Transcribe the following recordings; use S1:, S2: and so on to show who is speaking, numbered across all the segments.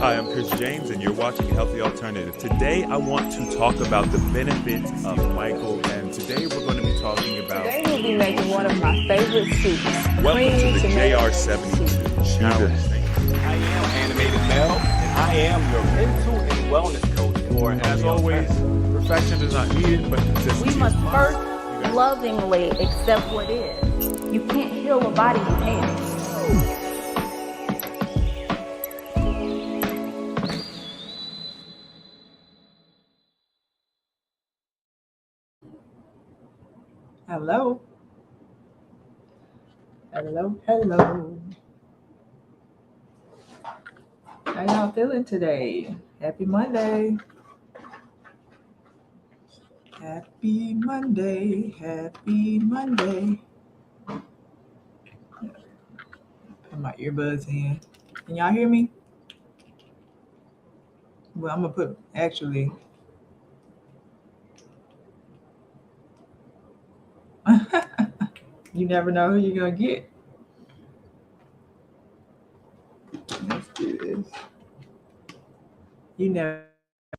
S1: Hi, I'm Chris James, and you're watching Healthy Alternative. Today, I want to talk about the benefits of Michael, and today we're going to be talking about.
S2: Today we'll be making one of my favorite soups.
S1: Welcome to
S2: creamy
S1: the
S2: tomato
S1: JR72
S2: soup.
S1: Challenge.
S3: I am Animated Mel, and I am your mental and wellness coach. For
S1: As always, perfection is not needed, but consistency
S2: We must
S1: is
S2: first
S1: must.
S2: lovingly accept what is. You can't heal a body you hate.
S4: Hello. Hello. How y'all feeling today? Happy Monday. Happy Monday. Happy Monday. Put my earbuds in. Can y'all hear me? Well, I'm going to put, actually, you never know who you're going to get. Let's do this. You never know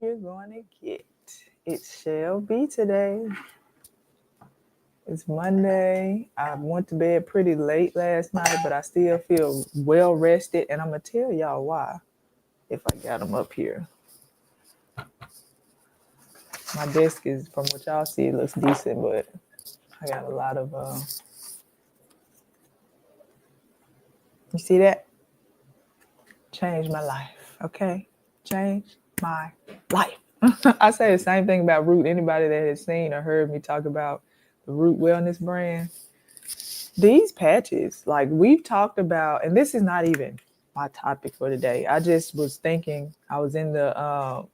S4: who you're going to get. It shall be today. It's Monday. I went to bed pretty late last night, but I still feel well rested, and I'm going to tell y'all why if I got them up here. My desk is, from what y'all see, it looks decent, but I got a lot of, you see that? Change my life, okay? Change my life. I say the same thing about Root. Anybody that has seen or heard me talk about the Root Wellness brand, these patches, like we've talked about, and this is not even my topic for today. I just was thinking, I was in the,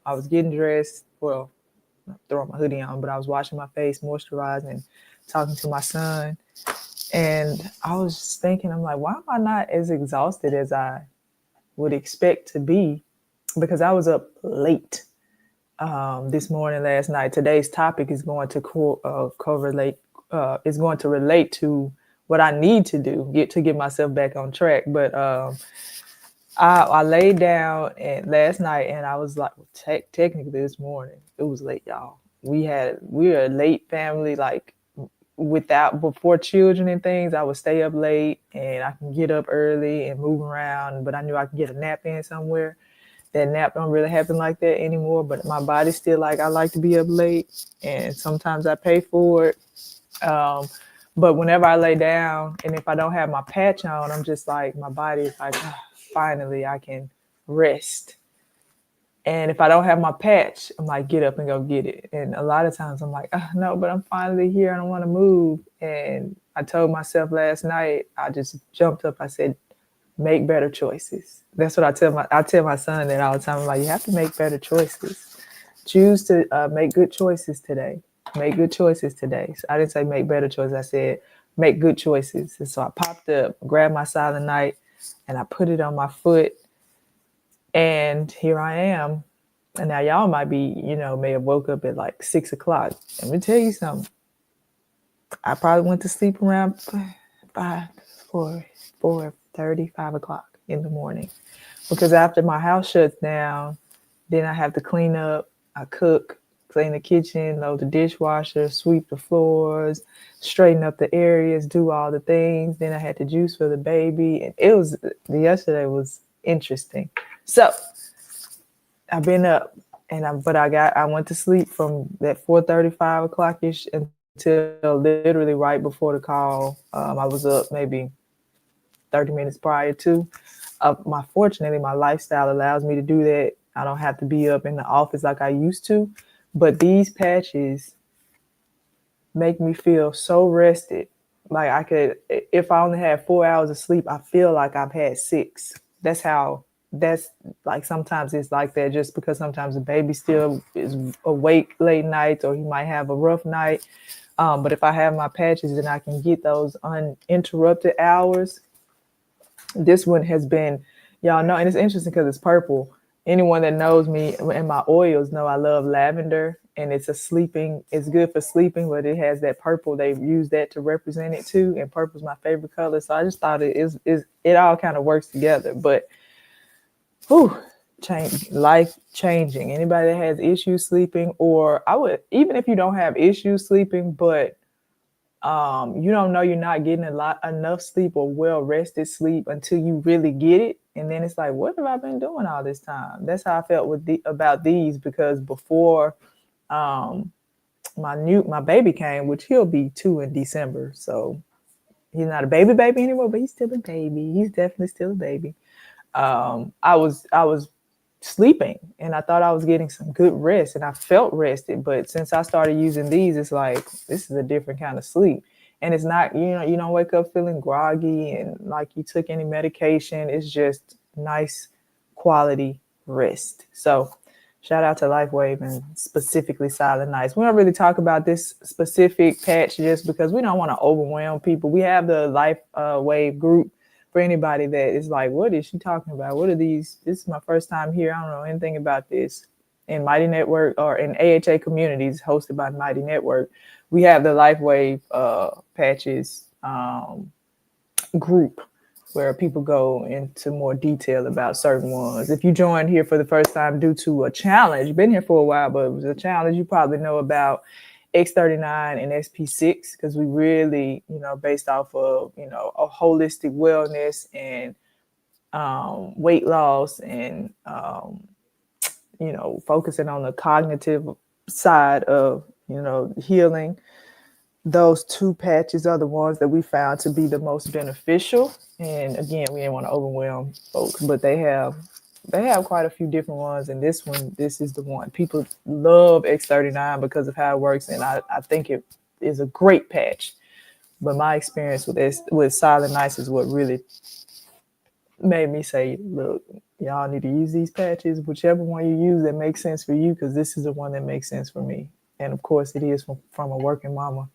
S4: I was getting dressed, well, throwing my hoodie on, but I was washing my face, moisturizing, talking to my son. And I was just thinking, I'm like, why am I not as exhausted as I would expect to be? Because I was up late this morning, last night. Today's topic is going to correlate, is going to relate to what I need to do, get myself back on track. But I laid down last night, and I was like, technically this morning, it was late, y'all. We're a late family, like before children and things. I would stay up late, and I can get up early and move around, but I knew I could get a nap in somewhere. That nap don't really happen like that anymore, but my body's still like, I like to be up late, and sometimes I pay for it. But whenever I lay down, and if I don't have my patch on, I'm just like, my body is like, finally I can rest. And if I don't have my patch, I'm like, get up and go get it. And a lot of times I'm like, no, but I'm finally here. I don't want to move. And I told myself last night, I just jumped up. I said, make better choices. That's what I tell my son that all the time. I'm like, you have to make better choices. Choose to make good choices today. Make good choices today. So I didn't say make better choices. I said, make good choices. And so I popped up, grabbed my Silent Night, and I put it on my foot. And here I am. And now y'all might be, may have woke up at like 6 o'clock. Let me tell you something. I probably went to sleep around 4:30, 5 o'clock in the morning. Because after my house shuts down, then I have to clean up, I cook, clean the kitchen, load the dishwasher, sweep the floors, straighten up the areas, do all the things. Then I had to juice for the baby. And yesterday was interesting. So I've been up, I went to sleep from that 4:30, 5 o'clock-ish until literally right before the call. I was up maybe 30 minutes prior to. Fortunately, my lifestyle allows me to do that. I don't have to be up in the office like I used to. But these patches make me feel so rested. Like if I only had 4 hours of sleep, I feel like I've had 6. That's like, sometimes it's like that just because sometimes the baby still is awake late nights, or he might have a rough night. But if I have my patches, then I can get those uninterrupted hours. This one has been, y'all know, and it's interesting because it's purple. Anyone that knows me and my oils know I love lavender, and it's good for sleeping, but it has that purple. They use that to represent it too, and purple's my favorite color. So I just thought it all kind of works together. But life changing. Anybody that has issues sleeping, or I would, even if you don't have issues sleeping, but you don't know you're not getting enough sleep or well rested sleep until you really get it, and then it's like, what have I been doing all this time? That's how I felt about these, because before um, my baby came, which he'll be 2 in December, so he's not a baby anymore, but he's still a baby. He's definitely still a baby. I was sleeping and I thought I was getting some good rest and I felt rested. But since I started using these, it's like, this is a different kind of sleep. And it's not, you don't wake up feeling groggy and like you took any medication. It's just nice quality rest. So shout out to LifeWave and specifically Silent Nights. We don't really talk about this specific patch just because we don't want to overwhelm people. We have the LifeWave group for anybody that is like, what is she talking about? What are these? This is my first time here. I don't know anything about this. In Mighty Network, or in AHA communities hosted by Mighty Network, we have the LifeWave patches group where people go into more detail about certain ones. If you joined here for the first time due to a challenge, been here for a while, but it was a challenge, you probably know about X39 and SP6, because we really, based off of, a holistic wellness and weight loss and, focusing on the cognitive side of, healing. Those two patches are the ones that we found to be the most beneficial. And again, we didn't want to overwhelm folks, but they have quite a few different ones. And this is the one. People love X39 because of how it works. And I think it is a great patch. But my experience with Silent Nights is what really made me say, look, y'all need to use these patches, whichever one you use that makes sense for you, because this is the one that makes sense for me. And of course, it is from a working mama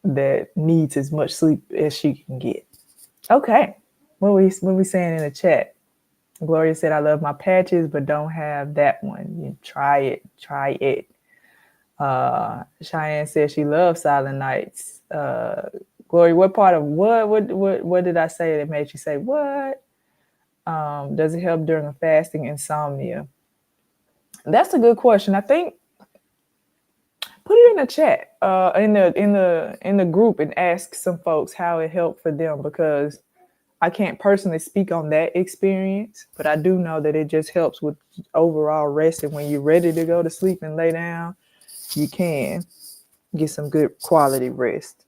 S4: that needs as much sleep as she can get. Okay, what we saying in the chat? Gloria said, I love my patches, but don't have that one. You try it. Cheyenne said she loves Silent Nights. Gloria, what part of what did I say that made you say what? Does it help during a fasting insomnia? That's a good question. I think put it in the chat, in the group, and ask some folks how it helped for them, because I can't personally speak on that experience, but I do know that it just helps with overall rest. And when you're ready to go to sleep and lay down, you can get some good quality rest.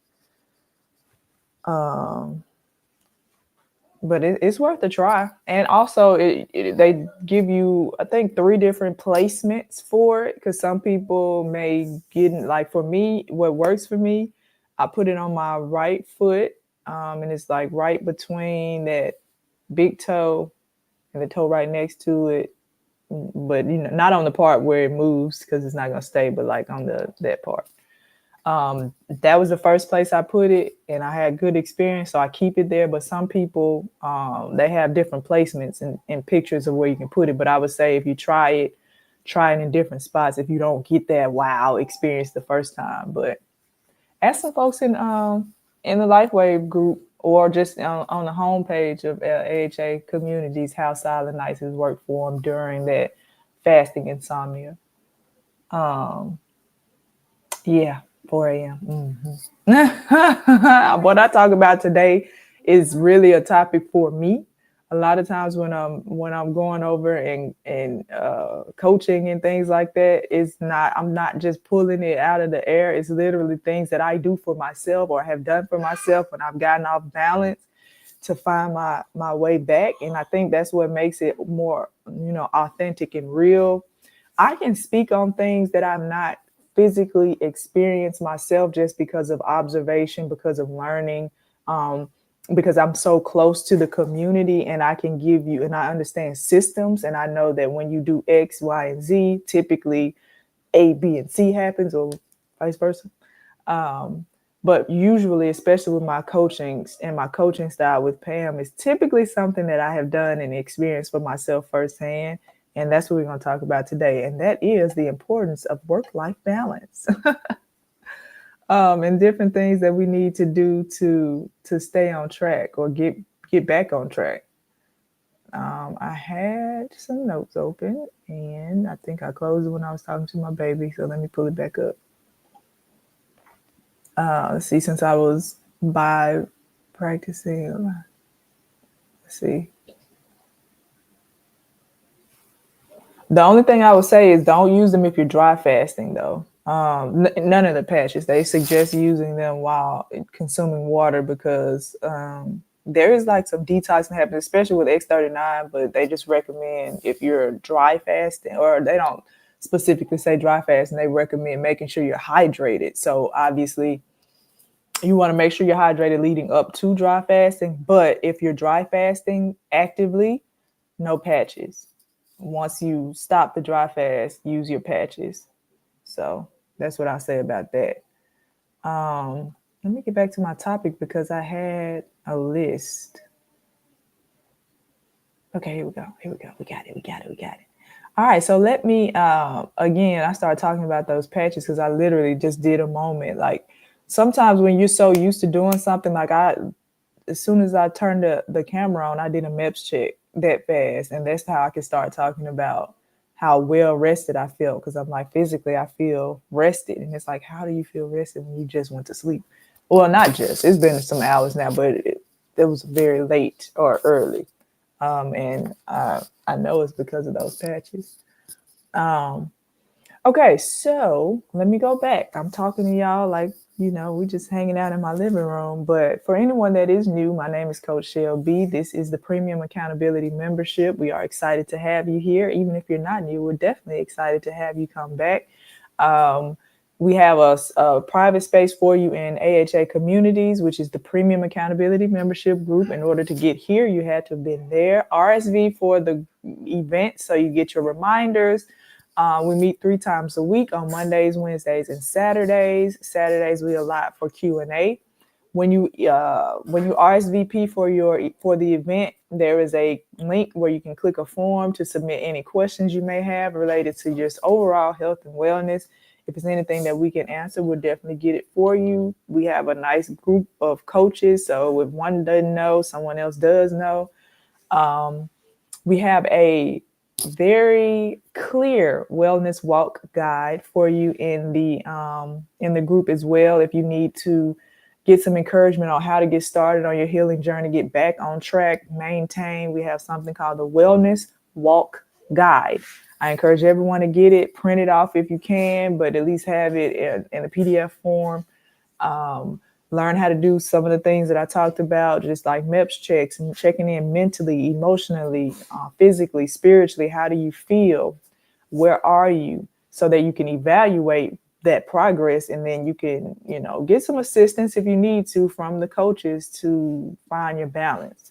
S4: But it's worth a try. And also, they give you, I think, 3 different placements for it, because some people may get, like for me, what works for me, I put it on my right foot, and it's like right between that big toe and the toe right next to it, but not on the part where it moves, because it's not going to stay, but like on that part. That was the first place I put it, and I had good experience, so I keep it there. But some people, they have different placements and pictures of where you can put it. But I would say if you try it in different spots if you don't get that wow experience the first time. But ask some folks in the LifeWave group, or just on the homepage of AHA communities, how Silent Nights has worked for them during that fasting insomnia. Yeah. 4 a.m. Mm-hmm. What I talk about today is really a topic for me. A lot of times when I'm going over and coaching and things like that, I'm not just pulling it out of the air. It's literally things that I do for myself or have done for myself when I've gotten off balance to find my way back. And I think that's what makes it more, authentic and real. I can speak on things that I'm not physically experience myself just because of observation, because of learning, because I'm so close to the community, and I can give you, and I understand systems, and I know that when you do X, Y, and Z, typically A, B, and C happens, or vice versa. But usually, especially with my coaching and my coaching style with P.A.M, is typically something that I have done and experienced for myself firsthand. And that's what we're going to talk about today. And that is the importance of work-life balance and different things that we need to do to stay on track or get back on track. I had some notes open, and I think I closed it when I was talking to my baby. So let me pull it back up. Let's see, since I was by practicing, let's see. The only thing I would say is don't use them if you're dry fasting, though. None of the patches. They suggest using them while consuming water because there is like some detoxing happening, especially with X39. But they just recommend if you're dry fasting, or they don't specifically say dry fasting. They recommend making sure you're hydrated. So obviously, you want to make sure you're hydrated leading up to dry fasting. But if you're dry fasting actively, no patches. Once you stop the dry fast, use your patches. So that's what I say about that. Let me get back to my topic because I had a list. Okay, here we go. Here we go. We got it. We got it. We got it. All right. So let me, again, I started talking about those patches because I literally just did a moment. Like sometimes when you're so used to doing something, like as soon as I turned the camera on, I did a MEPS check that fast. And that's how I can start talking about how well rested I feel. Because I'm like, physically, I feel rested. And it's like, how do you feel rested when you just went to sleep? Well, not just. It's been some hours now, but it was very late or early. And I know it's because of those patches. Okay, so let me go back. I'm talking to y'all like, we just hanging out in my living room. But for anyone that is new, my name is Coach Shell B. This is the Premium Accountability Membership. We are excited to have you here. Even if you're not new, we're definitely excited to have you come back. We have a private space for you in AHA Communities, which is the Premium Accountability Membership Group. In order to get here, you had to have been there. RSV for the event, so you get your reminders. We meet 3 times a week on Mondays, Wednesdays, and Saturdays. Saturdays we allot for Q&A. When you RSVP for the event, there is a link where you can click a form to submit any questions you may have related to just overall health and wellness. If it's anything that we can answer, we'll definitely get it for you. We have a nice group of coaches, so if one doesn't know, someone else does know. We have a very clear wellness walk guide for you in the group as well. If you need to get some encouragement on how to get started on your healing journey, get back on track, maintain, we have something called the Wellness Walk Guide. I encourage everyone to get it, print it off if you can, but at least have it in a PDF form. Learn how to do some of the things that I talked about, just like MEPS checks and checking in mentally, emotionally, physically, spiritually. How do you feel? Where are you? So that you can evaluate that progress, and then you can, get some assistance if you need to from the coaches to find your balance.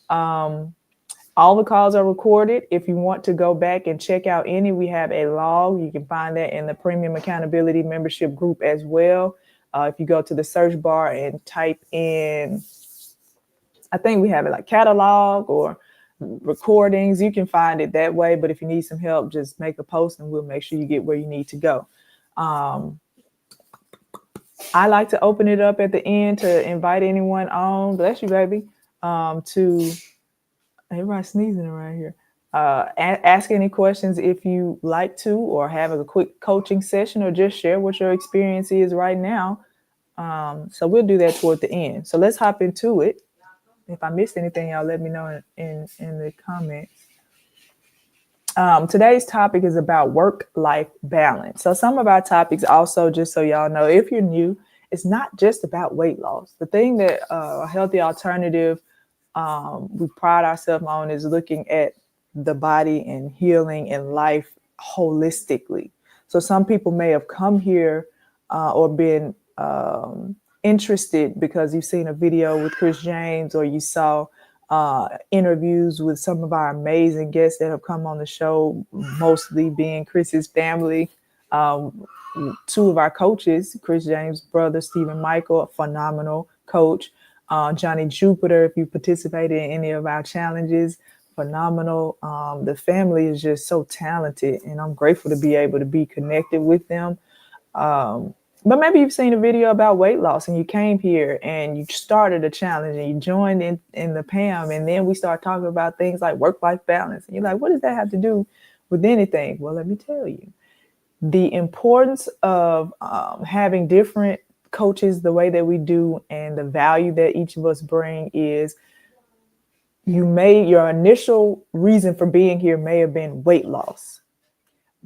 S4: All the calls are recorded. If you want to go back and check out any, we have a log. You can find that in the Premium Accountability Membership Group as well. If you go to the search bar and type in, I think we have it like catalog or recordings, you can find it that way. But if you need some help, just make a post and we'll make sure you get where you need to go. I like to open it up at the end to invite anyone on, bless you, baby, to everybody sneezing around here. Ask any questions if you like to, or have a quick coaching session, or just share what your experience is right now. So we'll do that toward the end. So let's hop into it. If I missed anything, y'all let me know in the comments. Today's topic is about work-life balance. So some of our topics also, just so y'all know, if you're new, it's not just about weight loss. The thing that a healthy alternative we pride ourselves on is looking at the body and healing and life holistically. So some people may have come here or been interested because you've seen a video with Chris James, or you saw interviews with some of our amazing guests that have come on the show, mostly being Chris's family. 2 of our coaches, Chris James' brother, Stephen Michael, a phenomenal coach. Johnny Jupiter, if you participated in any of our challenges, phenomenal. The family is just so talented, and I'm grateful to be able to be connected with them. But maybe you've seen a video about weight loss and you came here and you started a challenge and you joined in the P.A.M. And then we start talking about things like work-life balance. And you're like, what does that have to do with anything? Well, let me tell you. The importance of having different coaches the way that we do and the value that each of us bring is your initial reason for being here may have been weight loss.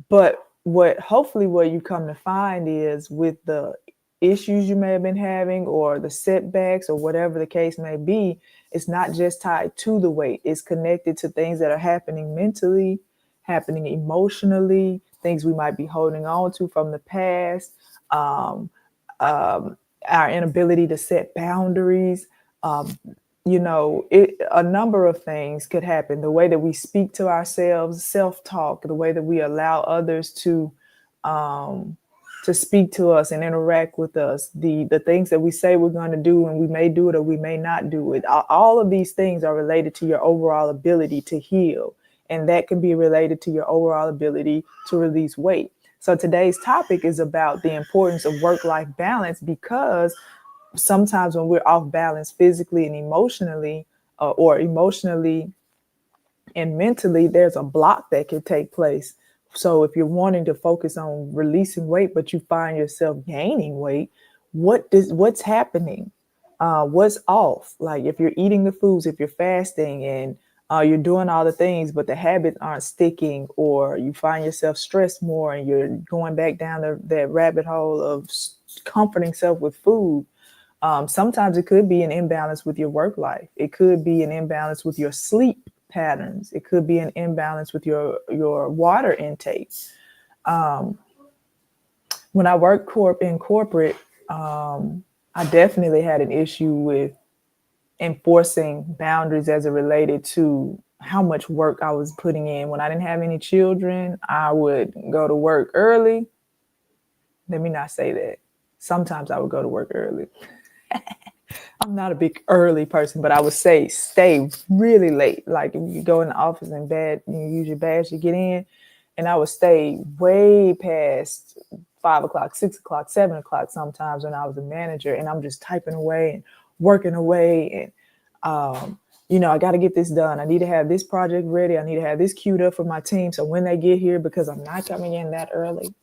S4: But what you come to find is with the issues you may have been having or the setbacks or whatever the case may be, it's not just tied to the weight. It's connected to things that are happening mentally, happening emotionally, things we might be holding on to from the past, um, our inability to set boundaries. Um, a number of things could happen. The way that we speak to ourselves, self-talk, the way that we allow others um, to speak to us and interact with us, the things that we say we're going to do, and we may do it or we may not do it. All of these things are related to your overall ability to heal, and that can be related to your overall ability to release weight. So today's topic is about the importance of work-life balance, because sometimes when we're off balance physically and emotionally, or emotionally and mentally, there's a block that could take place. So if you're wanting to focus on releasing weight, but you find yourself gaining weight, what's happening? What's off? Like if you're eating the foods, if you're fasting and you're doing all the things, but the habits aren't sticking, or you find yourself stressed more and you're going back down that rabbit hole of comforting self with food. Sometimes it could be an imbalance with your work life. It could be an imbalance with your sleep patterns. It could be an imbalance with your water intake. Um, when I worked in corporate, I definitely had an issue with enforcing boundaries as it related to how much work I was putting in. When I didn't have any children, I would go to work early. Let me not say that. Sometimes I would go to work early. I'm not a big early person, but I would say stay really late. Like if you go in the office and you use your badge to get in, and I would stay way past 5 o'clock, 6 o'clock, 7 o'clock sometimes when I was a manager, and I'm just typing away and working away. And, I got to get this done. I need to have this project ready. I need to have this queued up for my team. So when they get here, because I'm not coming in that early,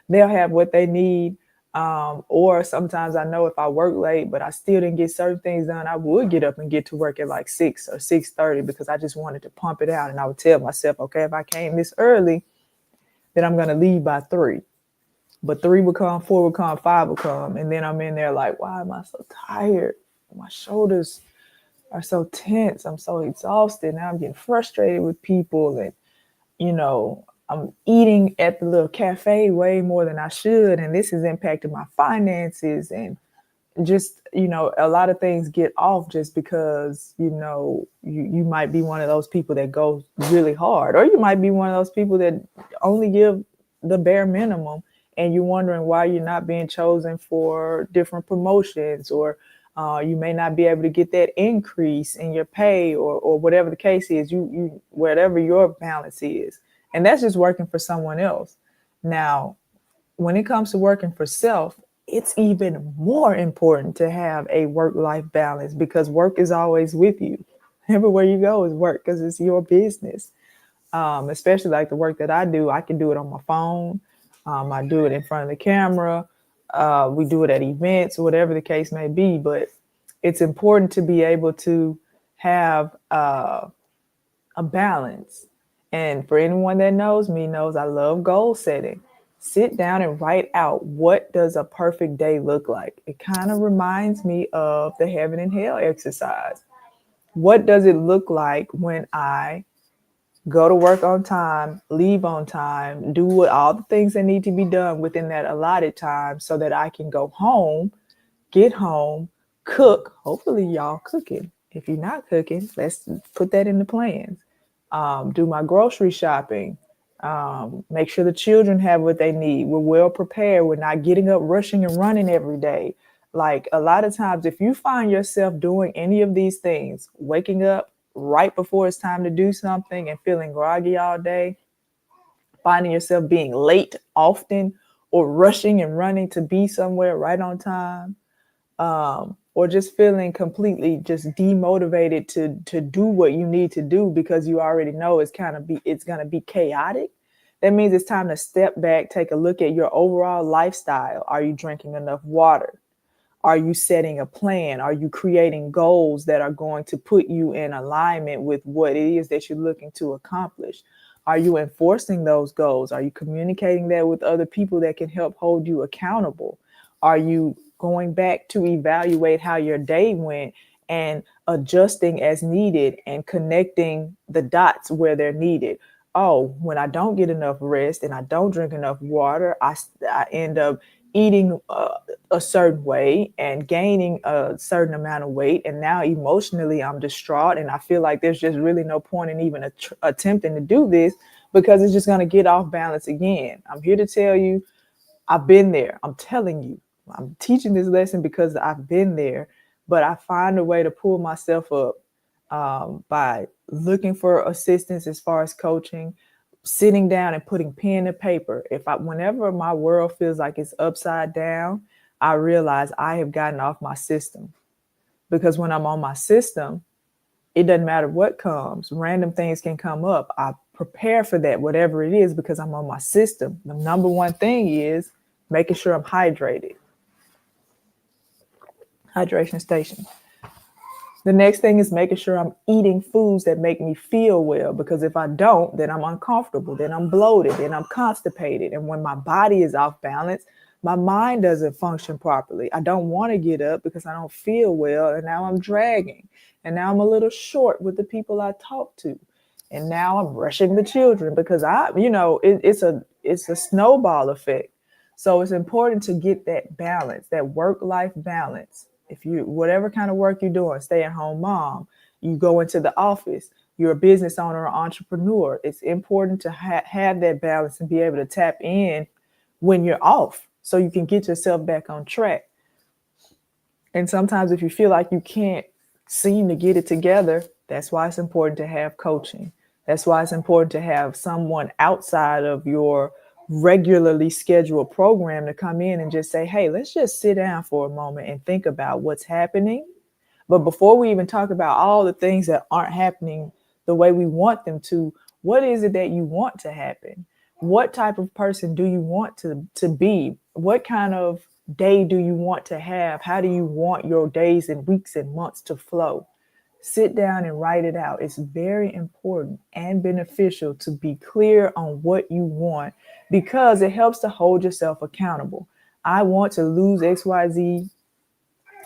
S4: they'll have what they need. Or sometimes I know if I work late, but I still didn't get certain things done, I would get up and get to work at like 6 or 6:30 because I just wanted to pump it out. And I would tell myself, okay, if I came this early, then I'm going to leave by 3. But 3 would come, 4 would come, 5 would come. And then I'm in there like, why am I so tired? My shoulders are so tense. I'm so exhausted. Now I'm getting frustrated with people. And, I'm eating at the little cafe way more than I should. And this has impacted my finances. And just, a lot of things get off just because, you might be one of those people that goes really hard, or you might be one of those people that only give the bare minimum, and you're wondering why you're not being chosen for different promotions, or you may not be able to get that increase in your pay, or whatever the case is, you whatever your balance is. And that's just working for someone else. Now, when it comes to working for self, it's even more important to have a work-life balance, because work is always with you. Everywhere you go is work, because it's your business. Especially like the work that I do, I can do it on my phone. I do it in front of the camera. We do it at events, whatever the case may be. But it's important to be able to have a balance. And for anyone that knows me knows I love goal setting. Sit down and write out, what does a perfect day look like? It kind of reminds me of the heaven and hell exercise. What does it look like when I go to work on time, leave on time, do all the things that need to be done within that allotted time, so that I can go home, get home, cook. Hopefully y'all cooking. If you're not cooking, let's put that in the plans. Do my grocery shopping, make sure the children have what they need. We're well prepared. We're not getting up, rushing and running every day. Like a lot of times, if you find yourself doing any of these things, waking up right before it's time to do something and feeling groggy all day, finding yourself being late often, or rushing and running to be somewhere right on time, or just feeling completely just demotivated to do what you need to do because you already know it's going to be chaotic. That means it's time to step back, take a look at your overall lifestyle. Are you drinking enough water? Are you setting a plan? Are you creating goals that are going to put you in alignment with what it is that you're looking to accomplish? Are you enforcing those goals? Are you communicating that with other people that can help hold you accountable? Are you going back to evaluate how your day went and adjusting as needed and connecting the dots where they're needed? Oh, when I don't get enough rest and I don't drink enough water, I end up eating a certain way and gaining a certain amount of weight. And now emotionally, I'm distraught. And I feel like there's just really no point in even attempting to do this because it's just going to get off balance again. I'm here to tell you, I've been there. I'm telling you, I'm teaching this lesson because I've been there, but I find a way to pull myself up by looking for assistance as far as coaching, sitting down and putting pen to paper. Whenever my world feels like it's upside down, I realize I have gotten off my system, because when I'm on my system, it doesn't matter what comes. Random things can come up. I prepare for that, whatever it is, because I'm on my system. The number one thing is making sure I'm hydrated. Hydration station. The next thing is making sure I'm eating foods that make me feel well, because if I don't, then I'm uncomfortable, then I'm bloated, then I'm constipated. And when my body is off balance, my mind doesn't function properly. I don't want to get up because I don't feel well. And now I'm dragging. And now I'm a little short with the people I talk to. And now I'm rushing the children because it's a snowball effect. So it's important to get that balance, that work-life balance. If you, whatever kind of work you're doing, stay-at-home mom, you go into the office, you're a business owner or entrepreneur, it's important to have that balance and be able to tap in when you're off so you can get yourself back on track. And sometimes if you feel like you can't seem to get it together, that's why it's important to have coaching. That's why it's important to have someone outside of your regularly scheduled program to come in and just say, hey, let's just sit down for a moment and think about what's happening. But before we even talk about all the things that aren't happening the way we want them to, what is it that you want to happen? What type of person do you want to be? What kind of day do you want to have? How do you want your days and weeks and months to flow? Sit down and write it out. It's very important and beneficial to be clear on what you want, because it helps to hold yourself accountable. I want to lose XYZ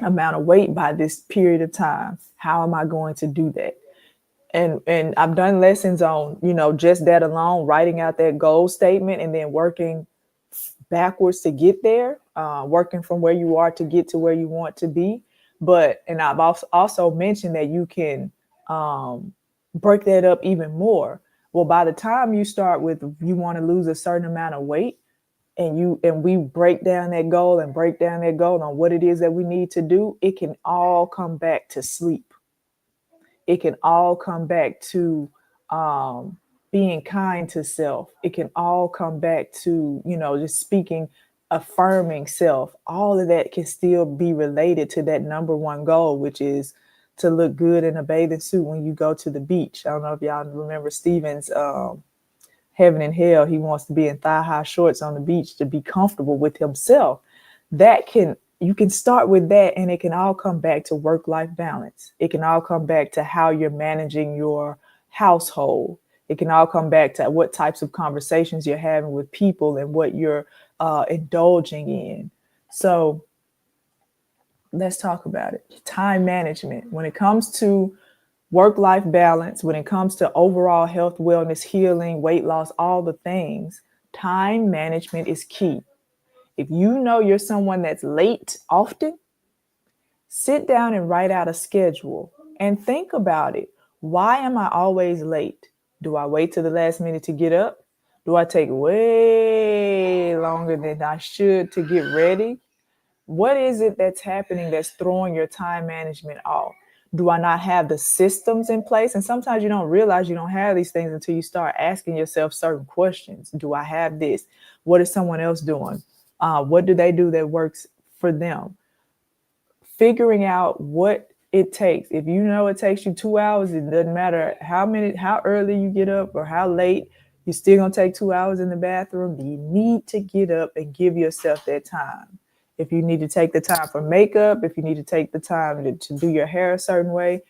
S4: amount of weight by this period of time. How am I going to do that? And I've done lessons on, just that alone, writing out that goal statement and then working backwards to get there, working from where you are to get to where you want to be. And I've also mentioned that you can break that up even more. Well, by the time you start with, you want to lose a certain amount of weight, and we break down that goal on what it is that we need to do, it can all come back to sleep. It can all come back to being kind to self. It can all come back to, just speaking, affirming self. All of that can still be related to that number one goal, which is to look good in a bathing suit when you go to the beach. I don't know if y'all remember Stephen's Heaven and Hell. He wants to be in thigh-high shorts on the beach to be comfortable with himself. You can start with that, and it can all come back to work-life balance. It can all come back to how you're managing your household. It can all come back to what types of conversations you're having with people and what you're indulging in. So let's talk about it. Time management. When it comes to work-life balance, when it comes to overall health, wellness, healing, weight loss, all the things, time management is key. If you know you're someone that's late often, sit down and write out a schedule and think about it. Why am I always late? Do I wait till the last minute to get up? Do I take way longer than I should to get ready? What is it that's happening that's throwing your time management off? Do I not have the systems in place? And sometimes you don't realize you don't have these things until you start asking yourself certain questions. Do I have this? What is someone else doing? What do they do that works for them? Figuring out what it takes. If you know it takes you 2 hours, it doesn't matter how early you get up or how late, you're still gonna take 2 hours in the bathroom. You need to get up and give yourself that time. If you need to take the time for makeup, if you need to take the time to do your hair a certain way,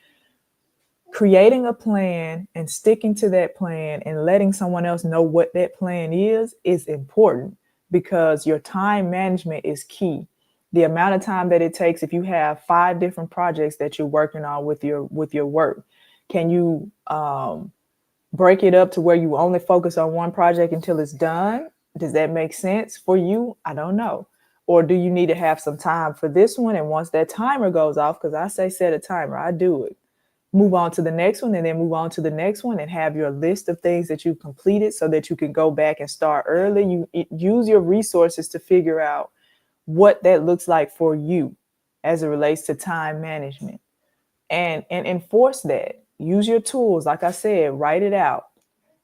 S4: creating a plan and sticking to that plan and letting someone else know what that plan is important, because your time management is key. The amount of time that it takes, if you have 5 different projects that you're working on with your work, can you break it up to where you only focus on one project until it's done? Does that make sense for you? I don't know. Or do you need to have some time for this one, and once that timer goes off, because I say set a timer, I do it, move on to the next one, and then move on to the next one, and have your list of things that you've completed so that you can go back and start early. You use your resources to figure out what that looks like for you as it relates to time management, and enforce that. Use your tools. Like I said, write it out.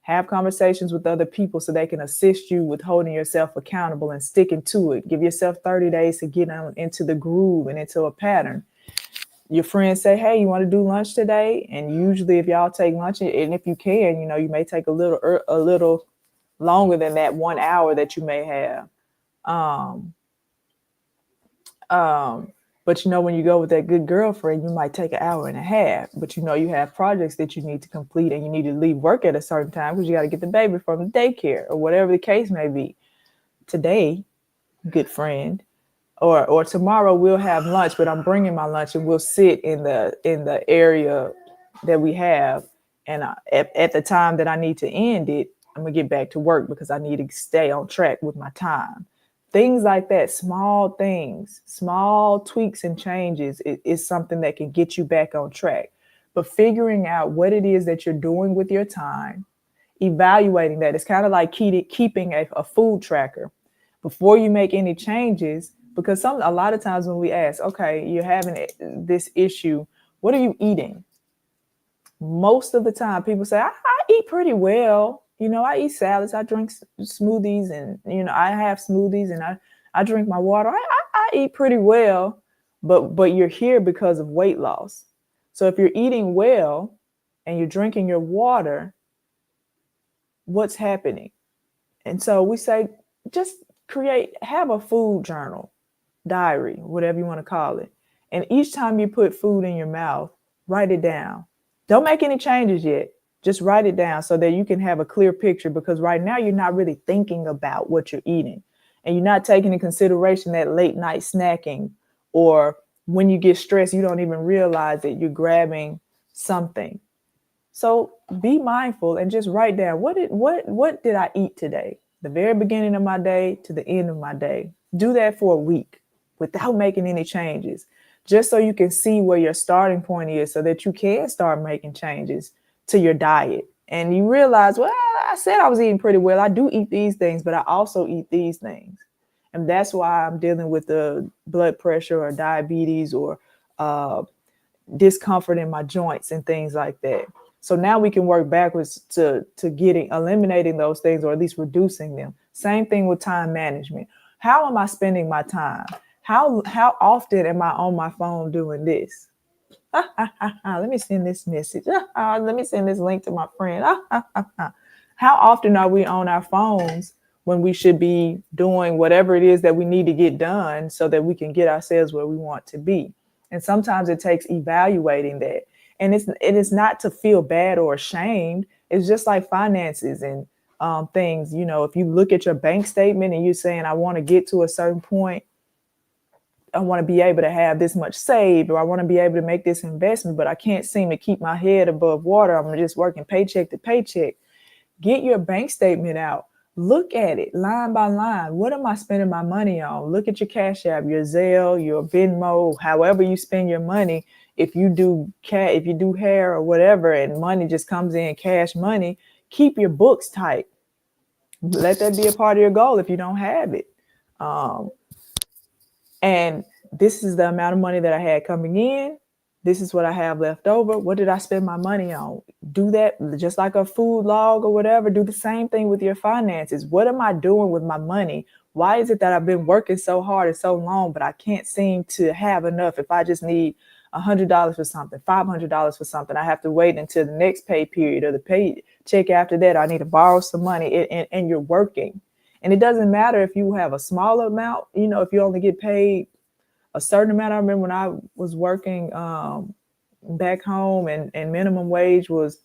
S4: Have conversations with other people so they can assist you with holding yourself accountable and sticking to it. Give yourself 30 days to get on into the groove and into a pattern. Your friends say, hey, you want to do lunch today? And usually if y'all take lunch, and if you can, you may take a little longer than that 1 hour that you may have. But when you go with that good girlfriend, you might take an hour and a half, but you have projects that you need to complete, and you need to leave work at a certain time because you got to get the baby from the daycare or whatever the case may be. Today, good friend, or tomorrow we'll have lunch, but I'm bringing my lunch and we'll sit in the area that we have. And at the time that I need to end it, I'm gonna get back to work because I need to stay on track with my time. Things like that, small things, small tweaks and changes is something that can get you back on track. But figuring out what it is that you're doing with your time, evaluating that, it's kind of like keeping a food tracker before you make any changes. Because a lot of times when we ask, okay, you're having this issue, what are you eating? Most of the time people say, I eat pretty well. I eat salads, I drink smoothies, and, I have smoothies, and I drink my water. I eat pretty well, but you're here because of weight loss. So if you're eating well and you're drinking your water, what's happening? And so we say, just have a food journal, diary, whatever you want to call it. And each time you put food in your mouth, write it down. Don't make any changes yet. Just write it down so that you can have a clear picture, because right now you're not really thinking about what you're eating, and you're not taking into consideration that late night snacking, or when you get stressed, you don't even realize that you're grabbing something. So be mindful and just write down what did I eat today? The very beginning of my day to the end of my day. Do that for a week without making any changes, just so you can see where your starting point is, so that you can start making changes to your diet. And you realize, well, I said I was eating pretty well. I do eat these things, but I also eat these things. And that's why I'm dealing with the blood pressure or diabetes or discomfort in my joints and things like that. So now we can work backwards to eliminating those things, or at least reducing them. Same thing with time management. How am I spending my time? How often am I on my phone doing this? Let me send this message. Let me send this link to my friend. How often are we on our phones when we should be doing whatever it is that we need to get done so that we can get ourselves where we want to be? And sometimes it takes evaluating that. And it is not to feel bad or ashamed. It's just like finances and things. If you look at your bank statement and you're saying, I want to get to a certain point, I want to be able to have this much saved, or I want to be able to make this investment, but I can't seem to keep my head above water. I'm just working paycheck to paycheck. Get your bank statement out. Look at it line by line. What am I spending my money on? Look at your Cash App, your Zelle, your Venmo, however you spend your money. If you do hair or whatever, and money just comes in, cash money, keep your books tight. Let that be a part of your goal if you don't have it. And this is the amount of money that I had coming in. This is what I have left over. What did I spend my money on? Do that just like a food log or whatever. Do the same thing with your finances. What am I doing with my money? Why is it that I've been working so hard and so long, but I can't seem to have enough? If I just need $100 for something, $500 for something, I have to wait until the next pay period or the pay check after that. I need to borrow some money, and you're working. And it doesn't matter if you have a smaller amount, if you only get paid a certain amount. I remember when I was working back home, and minimum wage was,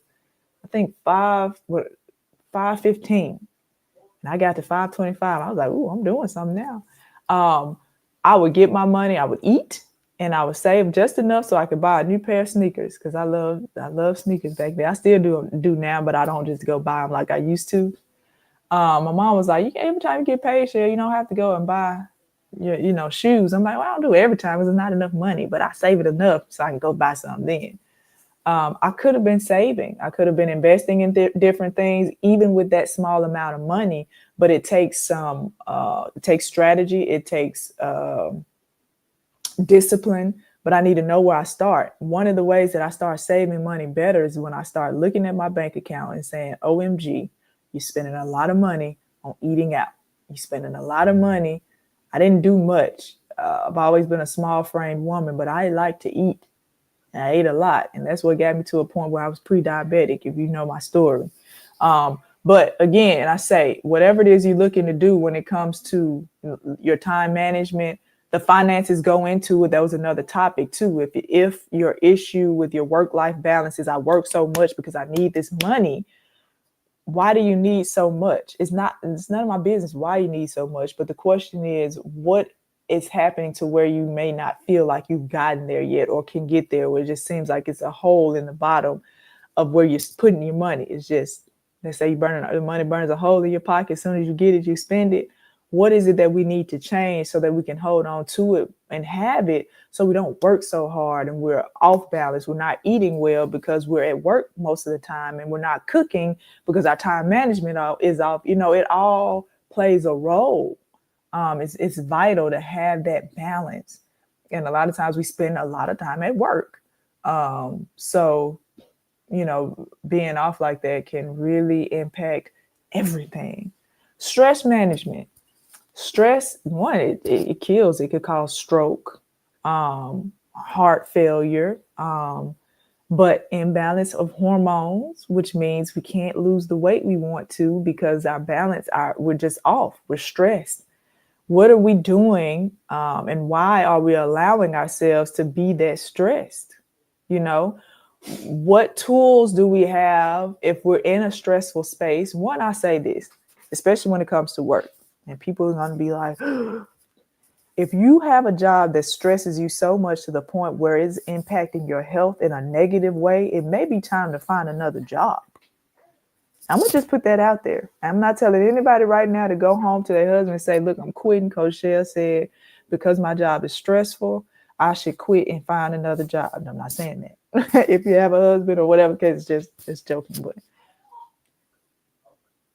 S4: I think, 5.15, and I got to 5.25. I was like, "Ooh, I'm doing something now." I would get my money, I would eat, and I would save just enough so I could buy a new pair of sneakers, because I love sneakers back then. I still do now, but I don't just go buy them like I used to. My mom was like, every time you get paid, Cheryl, you don't have to go and buy your shoes. I'm like, well, I don't do it every time because it's not enough money, but I save it enough so I can go buy something then. I could have been saving. I could have been investing in different things, even with that small amount of money. But it takes it takes strategy. It takes discipline. But I need to know where I start. One of the ways that I start saving money better is when I start looking at my bank account and saying, OMG, you're spending a lot of money on eating out. You're spending a lot of money. I didn't do much. I've always been a small framed woman, but I like to eat. And I ate a lot. And that's what got me to a point where I was pre-diabetic, if you know my story. But again, I say, whatever it is you're looking to do when it comes to your time management, the finances go into it. That was another topic too. If your issue with your work-life balance is I work so much because I need this money, why do you need so much? It's none of my business why you need so much. But the question is, what is happening to where you may not feel like you've gotten there yet or can get there, where it just seems like it's a hole in the bottom of where you're putting your money. It's just, they say the money burns a hole in your pocket. As soon as you get it, you spend it. What is it that we need to change so that we can hold on to it and have it, so we don't work so hard and we're off balance? We're not eating well because we're at work most of the time, and we're not cooking because our time management is off. It all plays a role. It's vital to have that balance. And a lot of times we spend a lot of time at work. So being off like that can really impact everything. Stress management. Stress, one, it kills. It could cause stroke, heart failure, but imbalance of hormones, which means we can't lose the weight we want to because our balance, we're just off. We're stressed. What are we doing, and why are we allowing ourselves to be that stressed? What tools do we have if we're in a stressful space? One, I say this, especially when it comes to work. And people are going to be like, if you have a job that stresses you so much to the point where it's impacting your health in a negative way, it may be time to find another job. I'm going to just put that out there. I'm not telling anybody right now to go home to their husband and say, look, I'm quitting. Coach Shell said, because my job is stressful, I should quit and find another job. I'm not saying that. If you have a husband or whatever case, just joking. But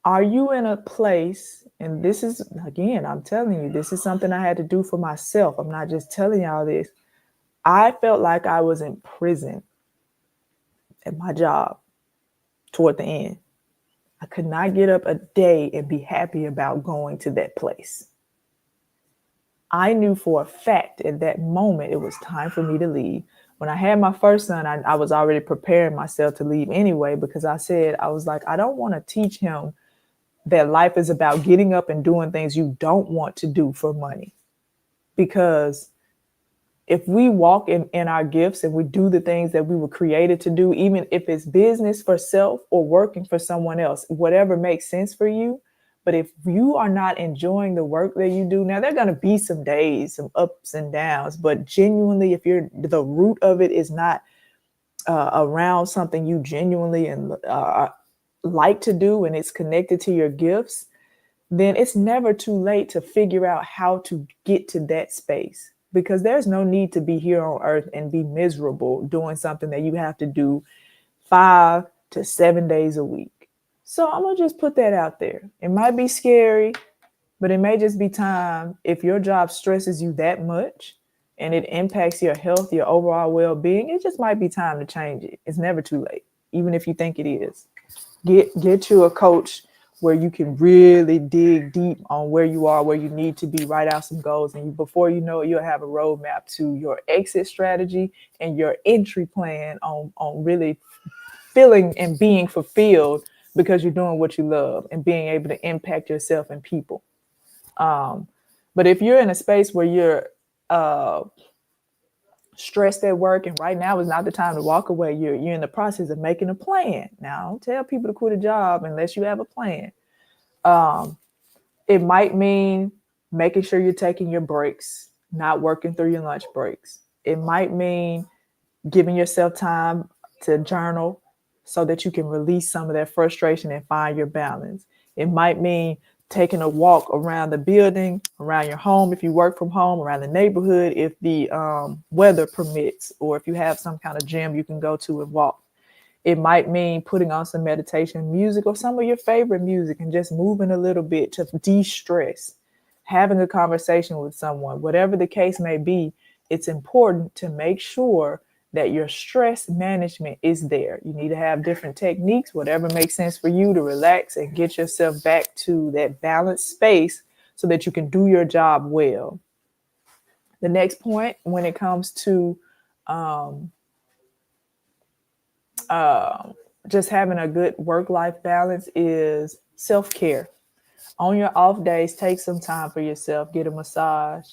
S4: are you in a place, and this is, again, I'm telling you, this is something I had to do for myself. I'm not just telling y'all this. I felt like I was in prison at my job toward the end. I could not get up a day and be happy about going to that place. I knew for a fact at that moment it was time for me to leave. When I had my first son, I was already preparing myself to leave anyway, because I was like, I don't want to teach him that life is about getting up and doing things you don't want to do for money. Because if we walk in our gifts and we do the things that we were created to do, even if it's business for self or working for someone else, whatever makes sense for you. But if you are not enjoying the work that you do, now there are going to be some days, some ups and downs, but genuinely, if the root of it is not around something you genuinely and like to do, and it's connected to your gifts, then it's never too late to figure out how to get to that space. Because there's no need to be here on earth and be miserable doing something that you have to do 5 to 7 days a week. So I'm going to just put that out there. It might be scary, but it may just be time. If your job stresses you that much and it impacts your health, your overall well-being, it just might be time to change it. It's never too late, even if you think it is. Get you a coach where you can really dig deep on where you are, where you need to be, write out some goals. And before you know it, you'll have a roadmap to your exit strategy and your entry plan on really feeling and being fulfilled because you're doing what you love and being able to impact yourself and people. But if you're in a space where you're stressed at work, and right now is not the time to walk away, you're in the process of making a plan. Now, don't tell people to quit a job unless you have a plan. It might mean making sure you're taking your breaks, not working through your lunch breaks. It might mean giving yourself time to journal so that you can release some of that frustration and find your balance. It might mean taking a walk around the building, around your home if you work from home, around the neighborhood if the weather permits, or if you have some kind of gym you can go to and walk. It might mean putting on some meditation music or some of your favorite music and just moving a little bit to de-stress, having a conversation with someone. Whatever the case may be, it's important to make sure that your stress management is there. You need to have different techniques, whatever makes sense for you, to relax and get yourself back to that balanced space so that you can do your job well. The next point, when it comes to just having a good work-life balance, is self-care. On your off days, take some time for yourself. Get a massage,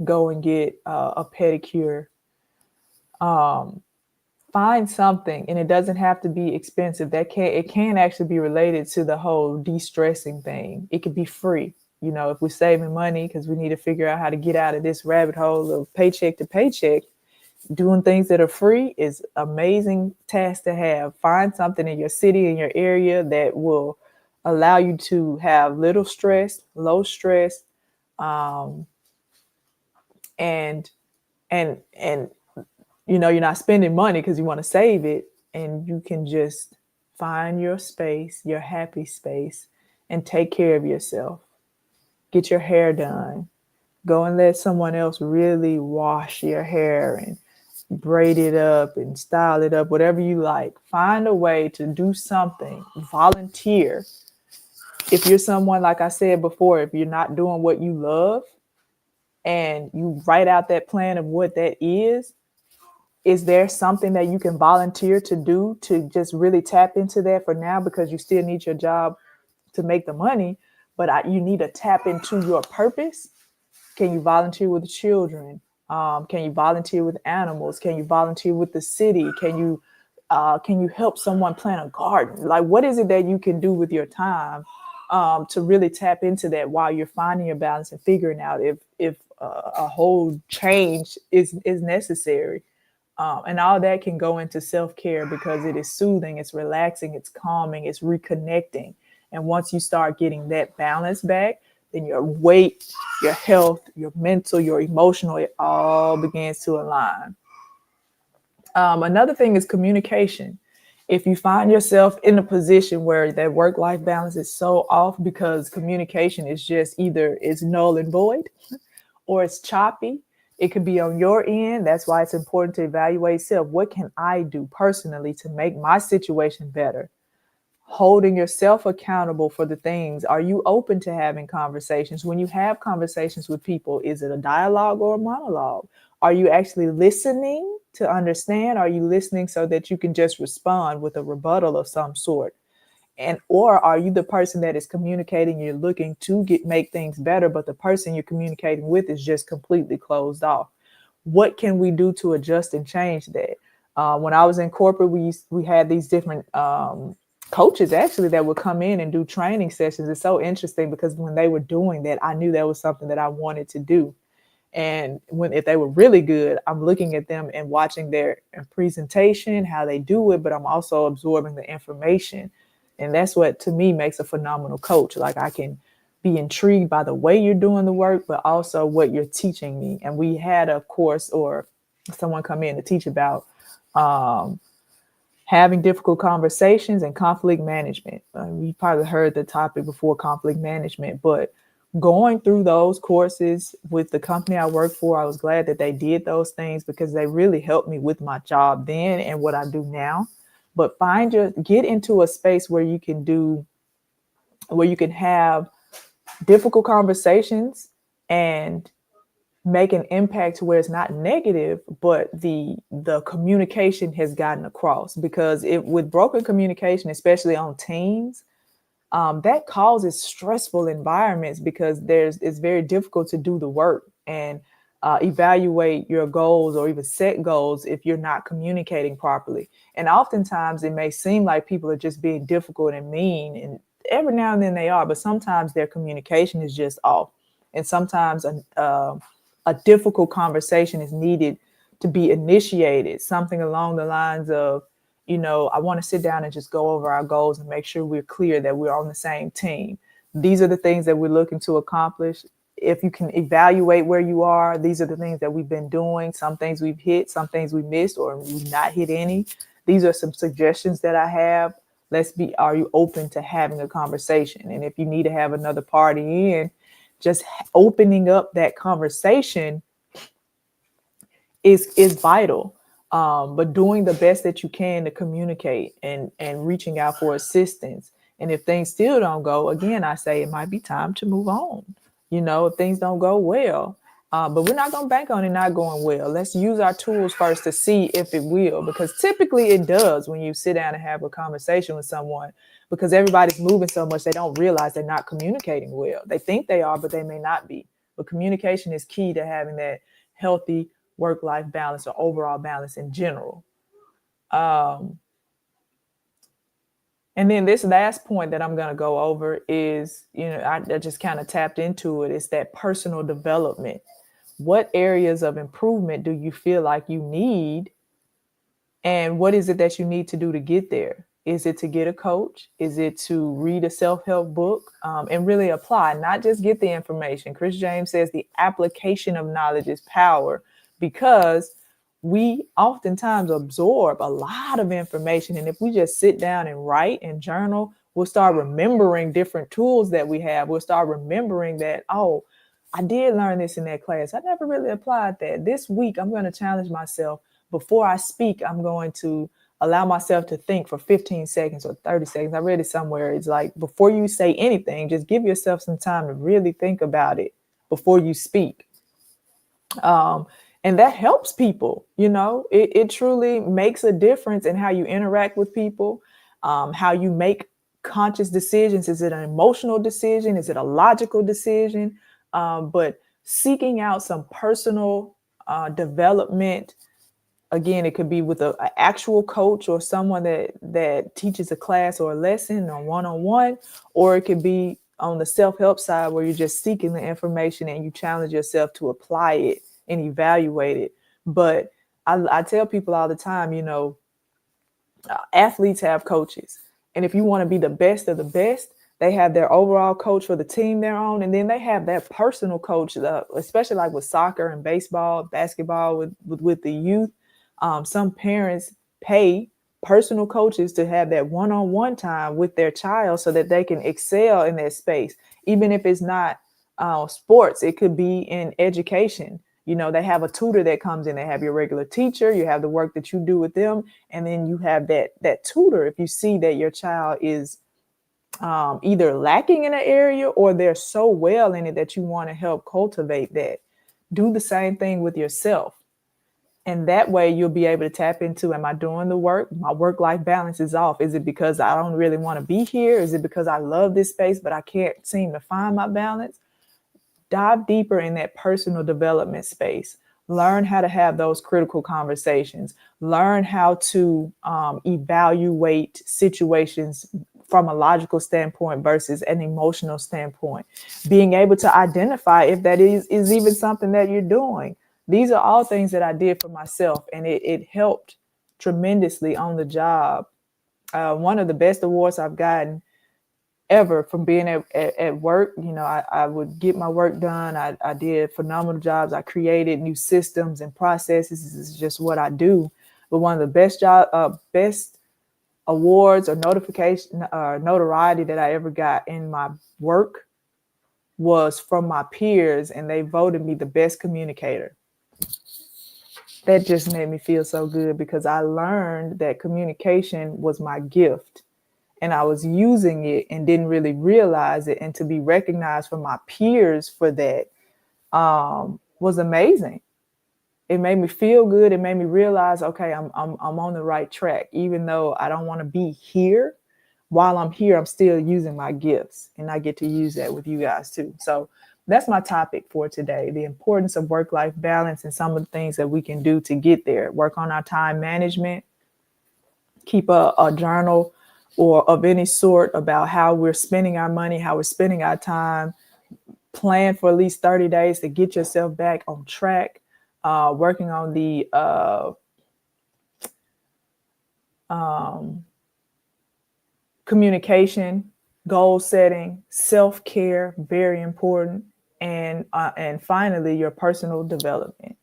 S4: go and get a pedicure. Find something, and it doesn't have to be expensive. It can actually be related to the whole de-stressing thing. It could be free. You know, if we're saving money because we need to figure out how to get out of this rabbit hole of paycheck to paycheck, doing things that are free is amazing task to have. Find something in your city, in your area, that will allow you to have little stress, low stress, and you know, you're not spending money because you want to save it, and you can just find your space, your happy space, and take care of yourself. Get your hair done. Go and let someone else really wash your hair and braid it up and style it up, whatever you like. Find a way to do something. Volunteer. If you're someone, like I said before, if you're not doing what you love and you write out that plan of what that is there something that you can volunteer to do to just really tap into that for now? Because you still need your job to make the money, but you need to tap into your purpose. Can you volunteer with children? Can you volunteer with animals? Can you volunteer with the city? Can you help someone plant a garden? Like, what is it that you can do with your time to really tap into that while you're finding your balance and figuring out if a whole change is necessary? And all that can go into self-care because it is soothing, it's relaxing, it's calming, it's reconnecting. And once you start getting that balance back, then your weight, your health, your mental, your emotional, it all begins to align. Another thing is communication. If you find yourself in a position where that work-life balance is so off because communication is just either it's null and void or it's choppy, it could be on your end. That's why it's important to evaluate self. What can I do personally to make my situation better? Holding yourself accountable for the things. Are you open to having conversations? When you have conversations with people, is it a dialogue or a monologue? Are you actually listening to understand? Are you listening so that you can just respond with a rebuttal of some sort? And or are you the person that is communicating, you're looking to make things better, but the person you're communicating with is just completely closed off? What can we do to adjust and change that? When I was in corporate, we had these different coaches actually that would come in and do training sessions. It's so interesting because when they were doing that, I knew that was something that I wanted to do. And if they were really good, I'm looking at them and watching their presentation, how they do it, but I'm also absorbing the information. And that's what, to me, makes a phenomenal coach. Like, I can be intrigued by the way you're doing the work, but also what you're teaching me. And we had a course or someone come in to teach about having difficult conversations and conflict management. You probably heard the topic before, conflict management, but going through those courses with the company I work for, I was glad that they did those things because they really helped me with my job then and what I do now. But get into a space where you can do where you can have difficult conversations and make an impact to where it's not negative, but the communication has gotten across. Because with broken communication, especially on teams, that causes stressful environments, because it's very difficult to do the work and evaluate your goals or even set goals if you're not communicating properly. And oftentimes it may seem like people are just being difficult and mean, and every now and then they are, but sometimes their communication is just off. And sometimes a difficult conversation is needed to be initiated, something along the lines of, I want to sit down and just go over our goals and make sure we're clear that we're on the same team. These are the things that we're looking to accomplish. If you can evaluate where you are, these are the things that we've been doing. Some things we've hit, some things we missed, or we've not hit any. These are some suggestions that I have. Are you open to having a conversation? And if you need to have another party in, just opening up that conversation is vital. But doing the best that you can to communicate and reaching out for assistance. And if things still don't go, again, I say it might be time to move on. If things don't go well, but we're not going to bank on it not going well. Let's use our tools first to see if it will, because typically it does when you sit down and have a conversation with someone, because everybody's moving so much, they don't realize they're not communicating well. They think they are, but they may not be. But communication is key to having that healthy work-life balance or overall balance in general. And then this last point that I'm going to go over is, I just kind of tapped into it. It's that personal development. What areas of improvement do you feel like you need? And what is it that you need to do to get there? Is it to get a coach? Is it to read a self-help book and really apply, not just get the information? Chris James says the application of knowledge is power, because we oftentimes absorb a lot of information. And if we just sit down and write and journal, we'll start remembering different tools that we have. We'll start remembering that, oh, I did learn this in that class. I never really applied that. This week, I'm going to challenge myself. Before I speak, I'm going to allow myself to think for 15 seconds or 30 seconds. I read it somewhere. It's like, before you say anything, just give yourself some time to really think about it before you speak. And that helps people. It truly makes a difference in how you interact with people, how you make conscious decisions. Is it an emotional decision? Is it a logical decision? But seeking out some personal development. Again, it could be with an actual coach or someone that teaches a class or a lesson or one-on-one, or it could be on the self-help side where you're just seeking the information and you challenge yourself to apply it and evaluate it. But I tell people all the time, athletes have coaches. And if you want to be the best of the best, they have their overall coach for the team they're on. And then they have that personal coach, especially like with soccer and baseball, basketball, with the youth. Some parents pay personal coaches to have that one-on-one time with their child so that they can excel in that space. Even if it's not sports, it could be in education. They have a tutor that comes in. They have your regular teacher, you have the work that you do with them, and then you have that tutor if you see that your child is either lacking in an area or they're so well in it that you want to help cultivate that. Do the same thing with yourself. And that way you'll be able to tap into, am I doing the work? My work-life balance is off. Is it because I don't really want to be here? Is it because I love this space, but I can't seem to find my balance? Dive deeper in that personal development space. Learn how to have those critical conversations. Learn how to evaluate situations from a logical standpoint versus an emotional standpoint. Being able to identify if that is even something that you're doing. These are all things that I did for myself, and it helped tremendously on the job. One of the best awards I've gotten ever from being at work. I would get my work done. I did phenomenal jobs. I created new systems and processes. This is just what I do. But one of the best awards or notoriety that I ever got in my work was from my peers, and they voted me the best communicator. That just made me feel so good, because I learned that communication was my gift. and I was using it and didn't really realize it. And to be recognized from my peers for that was amazing. It made me feel good. It made me realize, okay, I'm on the right track, even though I don't want to be here. While I'm here, I'm still using my gifts, and I get to use that with you guys too. So that's my topic for today: the importance of work-life balance and some of the things that we can do to get there. Work on our time management. Keep a journal or of any sort about how we're spending our money, how we're spending our time. Plan for at least 30 days to get yourself back on track. Working on the communication, goal setting, self-care, very important, and finally your personal development.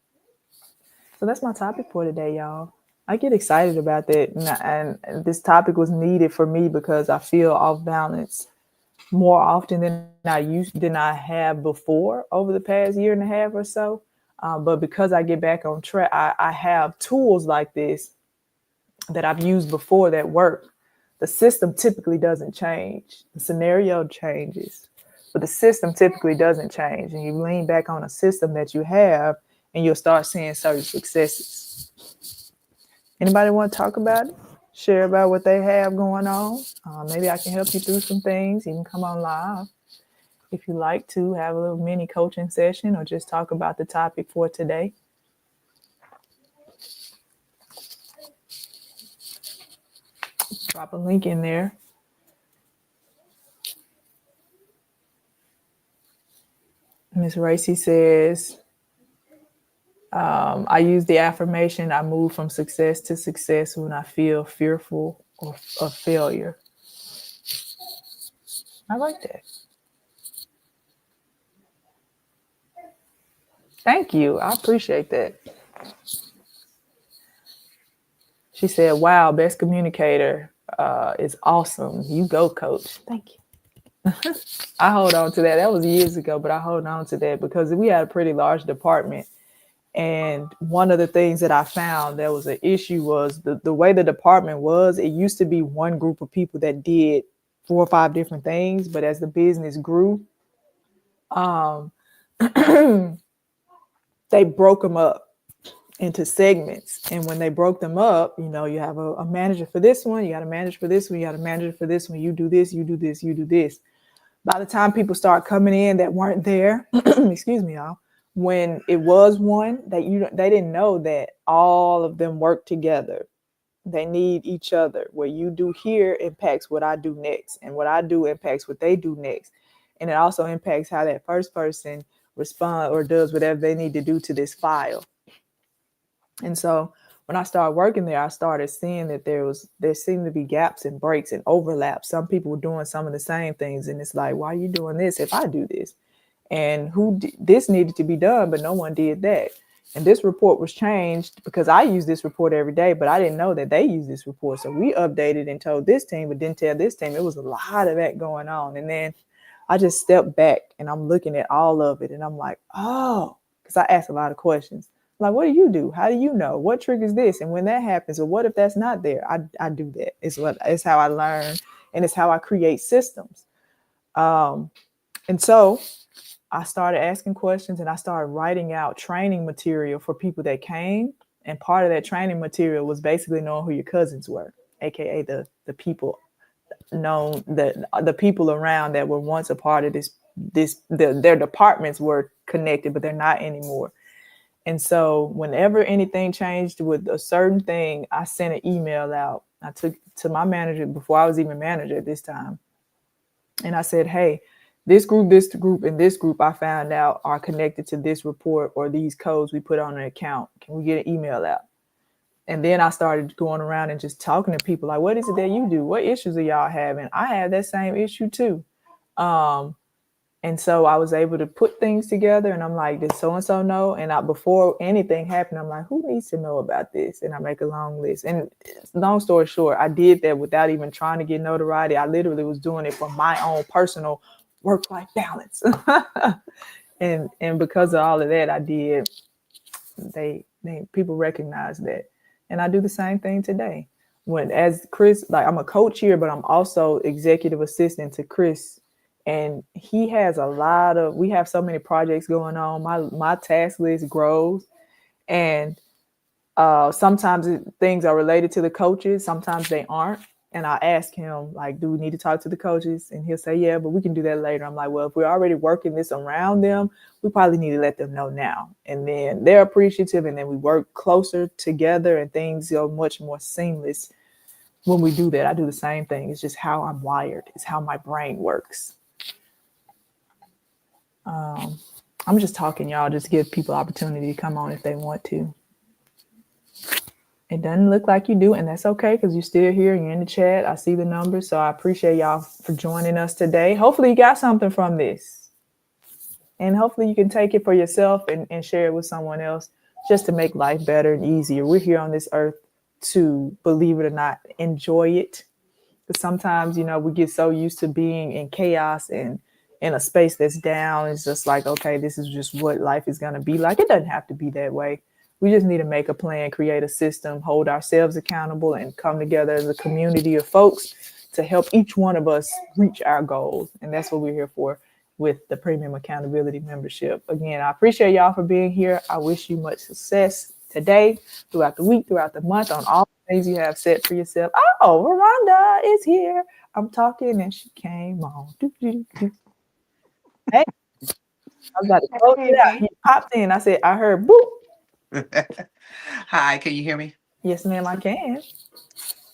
S4: So that's my topic for today, y'all. I get excited about that, and this topic was needed for me because I feel off balance more often than I have before over the past year and a half or so. But because I get back on track, I have tools like this that I've used before that work. The system typically doesn't change. The scenario changes, but the system typically doesn't change. And you lean back on a system that you have, and you'll start seeing certain successes. Anybody want to talk about it? Share about what they have going on? Maybe I can help you through some things. You can come on live if you like to have a little mini coaching session or just talk about the topic for today. Drop a link in there. Miss Racy says, I use the affirmation, I move from success to success when I feel fearful of failure. I like that. Thank you. I appreciate that. She said, wow, best communicator is awesome. You go, coach. Thank you. I hold on to that. That was years ago, but I hold on to that because we had a pretty large department. And one of the things that I found that was an issue was the way the department was. It used to be one group of people that did 4 or 5 different things. But as the business grew, they broke them up into segments. And when they broke them up, you have a manager for this one, you got a manager for this one, you got a manager for this one, you do this, you do this, you do this. By the time people start coming in that weren't there, excuse me, y'all, when it was one that they didn't know that all of them work together. They need each other. What you do here impacts what I do next, and what I do impacts what they do next. And it also impacts how that first person responds or does whatever they need to do to this file. And so when I started working there, I started seeing that there seemed to be gaps and breaks and overlaps. Some people were doing some of the same things. And it's like, why are you doing this if I do this? And this needed to be done, but no one did that. And this report was changed because I use this report every day, but I didn't know that they use this report. So we updated and told this team, but didn't tell this team. It was a lot of that going on. And then I just stepped back and I'm looking at all of it. And I'm like, oh, because I asked a lot of questions. Like, what do you do? How do you know? What triggers this? And when that happens, or what if that's not there? I do that. It's how I learn, and it's how I create systems. And so I started asking questions, and I started writing out training material for people that came. And part of that training material was basically knowing who your cousins were, aka the people known, the people around that were once a part of their departments were connected, but they're not anymore. And so whenever anything changed with a certain thing, I sent an email out. I took to my manager before I was even manager at this time. And I said, hey, this group, and this group I found out are connected to this report or these codes we put on an account. Can we get an email out? And then I started going around and just talking to people like, what is it that you do? What issues are y'all having? I have that same issue too. And so I was able to put things together, and I'm like, did so-and-so know? And before anything happened, I'm like, who needs to know about this? And I make a long list. And long story short, I did that without even trying to get notoriety. I literally was doing it for my own personal work-life balance. and because of all of that, I did, people recognize that. And I do the same thing today. when as Chris, like I'm a coach here, but I'm also executive assistant to Chris. And he has we have so many projects going on. My task list grows. And sometimes things are related to the coaches, sometimes they aren't. And I ask him, like, do we need to talk to the coaches? And he'll say, yeah, but we can do that later. I'm like, well, if we're already working this around them, we probably need to let them know now. And then they're appreciative, and then we work closer together, and things go much more seamless when we do that. I do the same thing. It's just how I'm wired. It's how my brain works. I'm just talking, y'all, just give people opportunity to come on if they want to. It doesn't look like you do, and that's okay because you're still here and you're in the chat. I see the numbers, so I appreciate y'all for joining us today. Hopefully you got something from this, and hopefully you can take it for yourself and share it with someone else just to make life better and easier. We're here on this earth to, believe it or not, enjoy it. Because sometimes, we get so used to being in chaos and in a space that's down. It's just like, okay, this is just what life is going to be like. It doesn't have to be that way. We just need to make a plan, create a system, hold ourselves accountable, and come together as a community of folks to help each one of us reach our goals. And that's what we're here for with the Premium Accountability membership. Again, I appreciate y'all for being here. I wish you much success today, throughout the week, throughout the month, on all the things you have set for yourself. Oh, Veranda is here. I'm talking and she came on. Hey, I was about to close it out.
S5: Hey.
S4: He popped in. I said, I heard boop.
S5: Hi, can you hear me?
S4: Yes, ma'am, I can.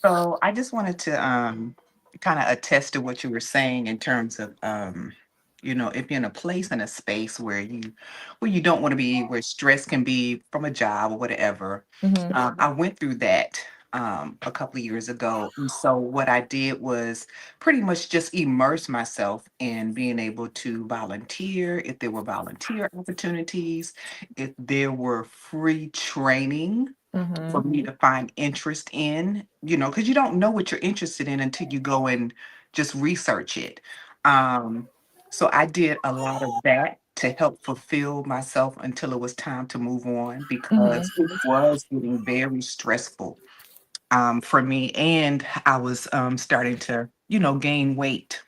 S5: So I just wanted to kind of attest to what you were saying in terms of if you're in a place in a space where you don't want to be, where stress can be from a job or whatever.
S4: Mm-hmm.
S5: I went through that a couple of years ago. And so what I did was pretty much just immerse myself in being able to volunteer if there were volunteer opportunities, if there were free training for
S4: Mm-hmm.
S5: me to find interest in, because you don't know what you're interested in until you go and just research it. Um, so I did a lot of that to help fulfill myself until it was time to move on because
S4: Mm-hmm.
S5: it was getting very stressful for me. And I was starting to, gain weight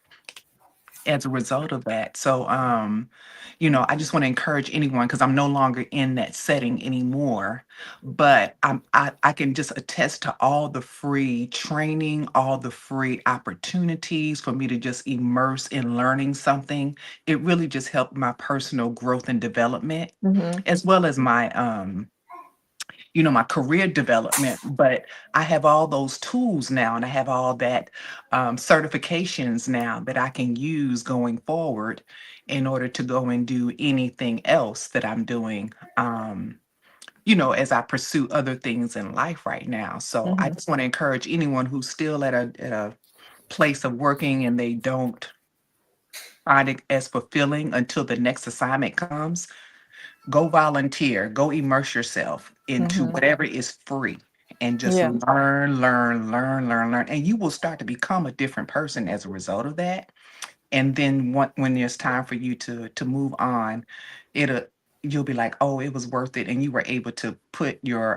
S5: as a result of that. So, I just want to encourage anyone because I'm no longer in that setting anymore. But I can just attest to all the free training, all the free opportunities for me to just immerse in learning something. It really just helped my personal growth and development,
S4: Mm-hmm.
S5: as well as my career development. But I have all those tools now, and I have all that certifications now that I can use going forward in order to go and do anything else that I'm doing. As I pursue other things in life right now. So I
S4: Mm-hmm.
S5: just want to encourage anyone who's still at a place of working and they don't find it as fulfilling until the next assignment comes. Go volunteer, go immerse yourself into
S4: Mm-hmm.
S5: whatever is free and just
S4: Yeah.
S5: learn, learn, learn, learn, learn. And you will start to become a different person as a result of that. And then when there's time for you to move on, it'll you'll be like, oh, it was worth it. And you were able to put your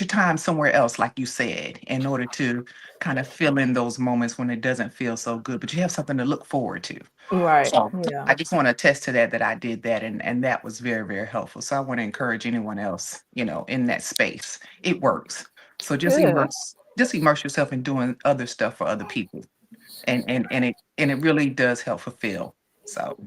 S5: time somewhere else, like you said, in order to kind of fill in those moments when it doesn't feel so good, but you have something to look forward to.
S4: Right.
S5: So
S4: Yeah.
S5: I just want to attest to that I did that and that was very, very helpful. So I want to encourage anyone else, in that space. It works. So just
S4: Good.
S5: immerse yourself in doing other stuff for other people. And it really does help fulfill. So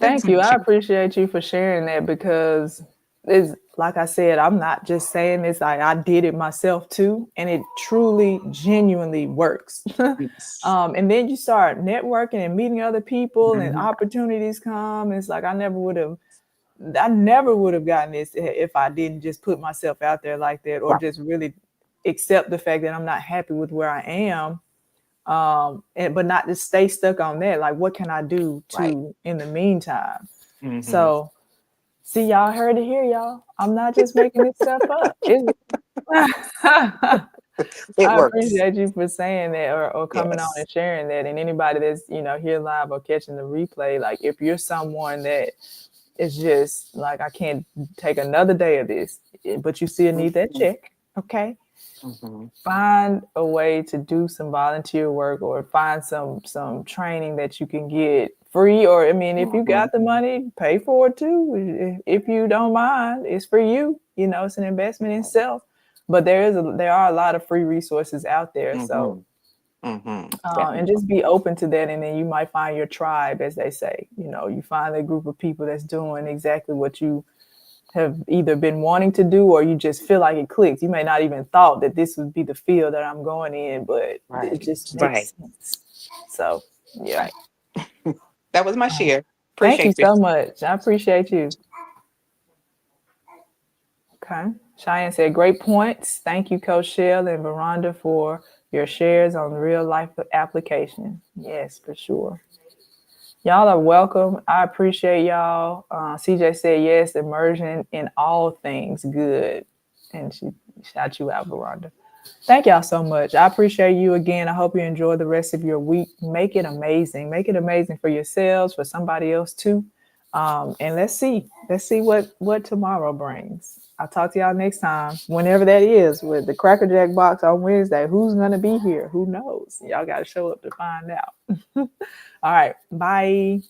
S5: thanks,
S4: Thank you. I
S5: Misha.
S4: appreciate you for sharing that because it's like I said, I'm not just saying this. I did it myself too, and it truly, genuinely works.
S5: Yes.
S4: And then you start networking and meeting other people, and
S5: Mhm.
S4: opportunities come. It's like I never would have gotten this if I didn't just put myself out there like that, or
S5: Right.
S4: just really accept the fact that I'm not happy with where I am. But not to stay stuck on that. Like, what can I do
S5: Right.
S4: to in the meantime?
S5: Mhm.
S4: So, see, y'all heard it here, y'all. I'm not just making this stuff up.
S5: It
S4: I
S5: works.
S4: appreciate you for saying that, or coming on
S5: Yes.
S4: and sharing that. And anybody that's here live or catching the replay, like if you're someone that is just like, I can't take another day of this, but you still need that check, okay? Find a way to do some volunteer work, or find some training that you can get free. Or I mean, if you got the money, pay for it too. If you don't mind, it's for you. You know, it's an investment in self. But there are a lot of free resources out there. So and just be open to that, and then you might find your tribe, as they say. You know, you find a group of people that's doing exactly what you have either been wanting to do, or you just feel like it clicks. You may not even thought that this would be the field that I'm going in, but it just makes sense. So yeah.
S5: That was my share.
S4: Thank you
S5: Appreciate you.
S4: so much. I appreciate you. Okay. Cheyenne said, great points. Thank you, Coach Shell and Veranda, for your shares on real life application. Yes, for sure. Y'all are welcome. I appreciate y'all. CJ said, yes, immersion in all things good. And she shout you out, Veranda. Thank y'all so much. I appreciate you again. I hope you enjoy the rest of your week. Make it amazing. Make it amazing for yourselves, for somebody else too. And let's see what tomorrow brings. I'll talk to y'all next time, whenever that is, with the Cracker Jack box on Wednesday. Who's gonna be here? Who knows? Y'all got to show up to find out. All right. Bye.